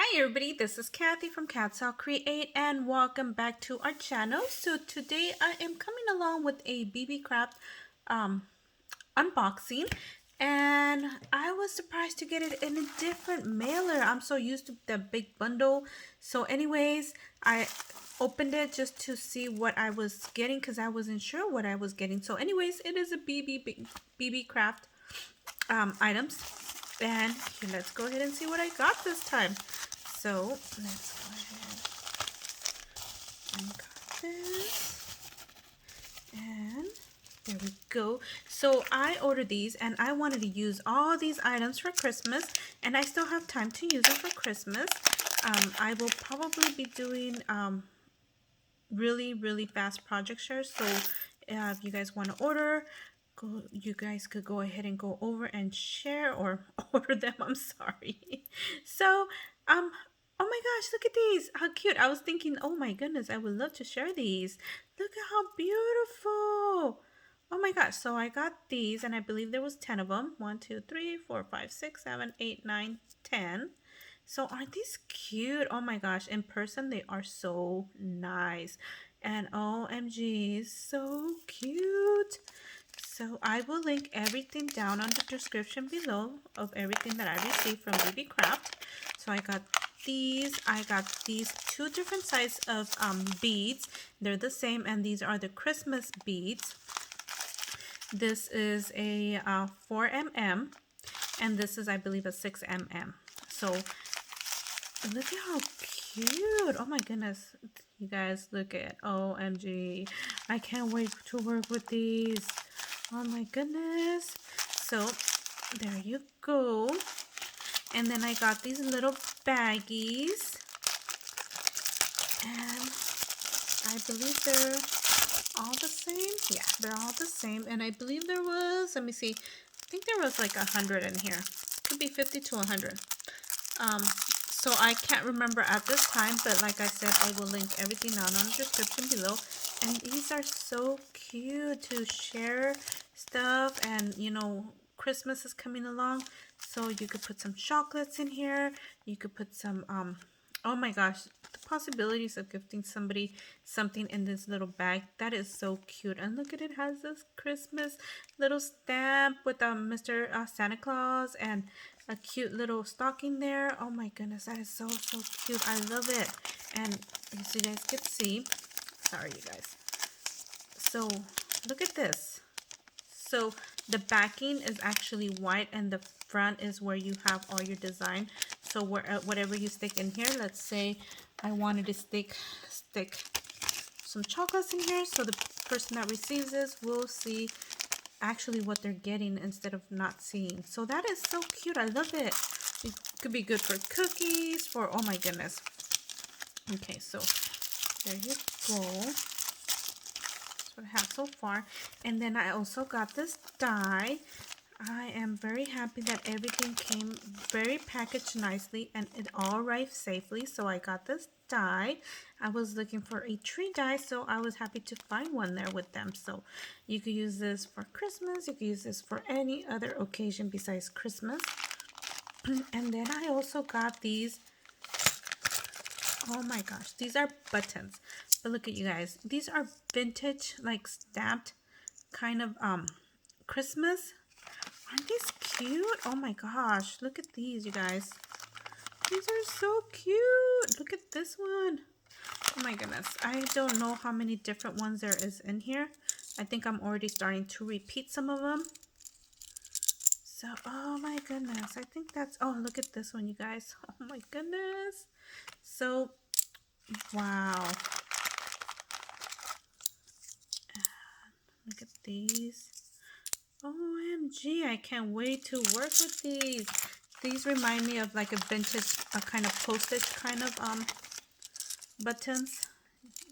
Hi everybody, this is Kathy from katzelcreate and welcome back to our channel. So today I am coming along with a Beebeecraft unboxing, and I was surprised to get it in a different mailer. I'm so used to the big bundle. So anyways, I opened it just to see what I was getting because I wasn't sure what I was getting. So anyways, it is a Beebeecraft items, and here, let's go ahead and see what I got this time. So let's go ahead and got this, and there we go. So I ordered these and I wanted to use all these items for Christmas, and I still have time to use them for Christmas. I will probably be doing really fast project shares, so if you guys want to order, you guys could go ahead and go over and share or order them. I'm sorry. So oh my gosh, look at these, how cute. I was thinking, oh my goodness, I would love to share these. Look at how beautiful. Oh my gosh. So I got these, and I believe there was 10 of them. 1 2 3 4 5 6 7 8 9 10. So aren't these cute? Oh my gosh, in person they are so nice. And OMG, so cute. So I will link everything down on the description below of everything that I received from Beebeecraft. So I got these two different size of beads. They're the same, and these are the Christmas beads. This is a 4 mm, and this is, I believe, a 6 mm. So look at how cute. Oh my goodness. You guys, look at OMG. I can't wait to work with these. Oh my goodness. So there you go. And then I got these little baggies, and I believe they're all the same. Yeah, they're all the same. And I believe there was, let me see, I think there was like 100 in here. Could be 50 to 100. So I can't remember at this time, but like I said, I will link everything down on the description below. And these are so cute to share stuff, and you know, Christmas is coming along, so you could put some chocolates in here. You could put some oh my gosh, the possibilities of gifting somebody something in this little bag. That is so cute. And look at it, has this Christmas little stamp with Mr. Santa Claus and a cute little stocking there. Oh my goodness, that is so cute. I love it. And as you guys can see, sorry you guys, so look at this. So the backing is actually white, and the front is where you have all your design. So whatever you stick in here, let's say I wanted to stick some chocolates in here, so the person that receives this will see actually what they're getting instead of not seeing. So that is so cute. I love it. It could be good for cookies, for, oh my goodness. Okay, so there you go. That's what I have so far. And then I also got this die. I am very happy that everything came very packaged nicely and it all arrived safely. So I got this die. I was looking for a tree die, so I was happy to find one there with them. So you could use this for Christmas. You could use this for any other occasion besides Christmas. And then I also got these. Oh my gosh, these are buttons. But look at you guys. These are vintage, like stamped kind of Christmas. Aren't these cute? Oh my gosh, look at these, you guys. These are so cute. Look at this one. Oh my goodness. I don't know how many different ones there is in here. I think I'm already starting to repeat some of them. So, oh my goodness. I think that's, oh, look at this one, you guys. Oh my goodness. So, wow. Look at these. OMG, I can't wait to work with these. These remind me of like a vintage, kind of postage kind of buttons.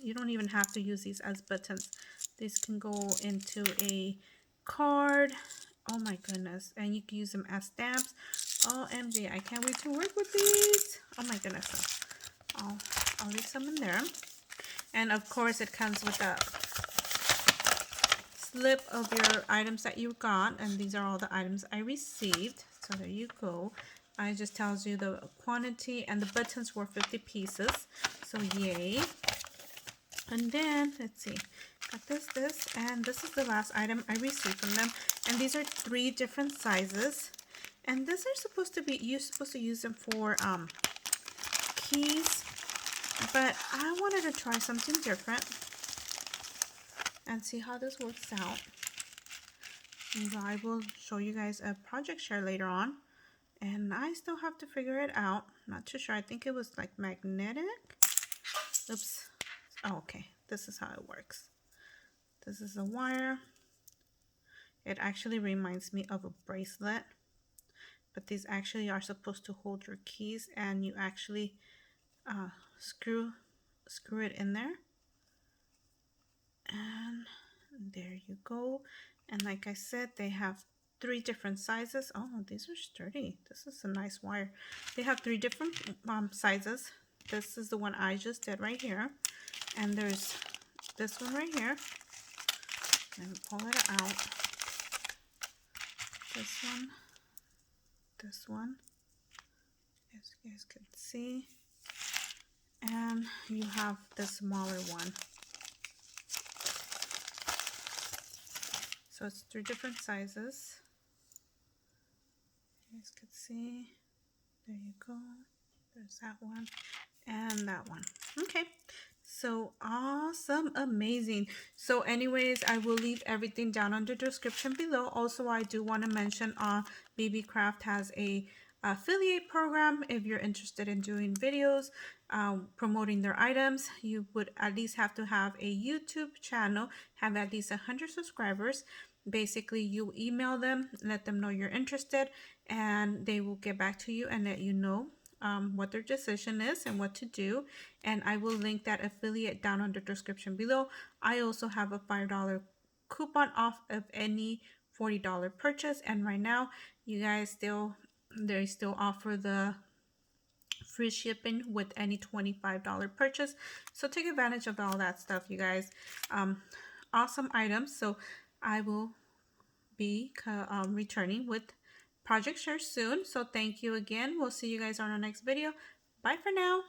You don't even have to use these as buttons. These can go into a card. Oh my goodness. And you can use them as stamps. OMG, I can't wait to work with these. Oh my goodness. So I'll leave some in there. And of course it comes with a slip of your items that you got, and these are all the items I received. So there you go. it just tells you the quantity, and the buttons were 50 pieces. So yay. And then let's see, got this, and this is the last item I received from them. And these are 3 different sizes. And these are supposed to be, you're supposed to use them for keys. But I wanted to try something different and see how this works out. And so I will show you guys a project share later on. And I still have to figure it out. Not too sure. I think it was like magnetic. Oops. Oh, okay. This is how it works. This is a wire. It actually reminds me of a bracelet. But these actually are supposed to hold your keys, and you actually screw it in there. And there you go. And like I said, they have 3 different sizes. Oh, these are sturdy. This is a nice wire. They have 3 different sizes. This is the one I just did right here. And there's this one right here. Let me pull it out. This one, as you guys can see. And you have the smaller one. So it's 3 different sizes. You guys can see. There you go. There's that one and that one. Okay, so awesome, amazing. So anyways, I will leave everything down under the description below. Also, I do want to mention Beebeecraft has a affiliate program. If you're interested in doing videos promoting their items, you would at least have to have a YouTube channel, have at least 100 subscribers. Basically, you email them, let them know you're interested, and they will get back to you and let you know what their decision is and what to do. And I will link that affiliate down on the description below. I also have a $5 coupon off of any $40 purchase, and right now you guys they still offer the free shipping with any $25 purchase. So take advantage of all that stuff, you guys. Awesome items. So I will be returning with project share soon. So thank you again. We'll see you guys on our next video. Bye for now.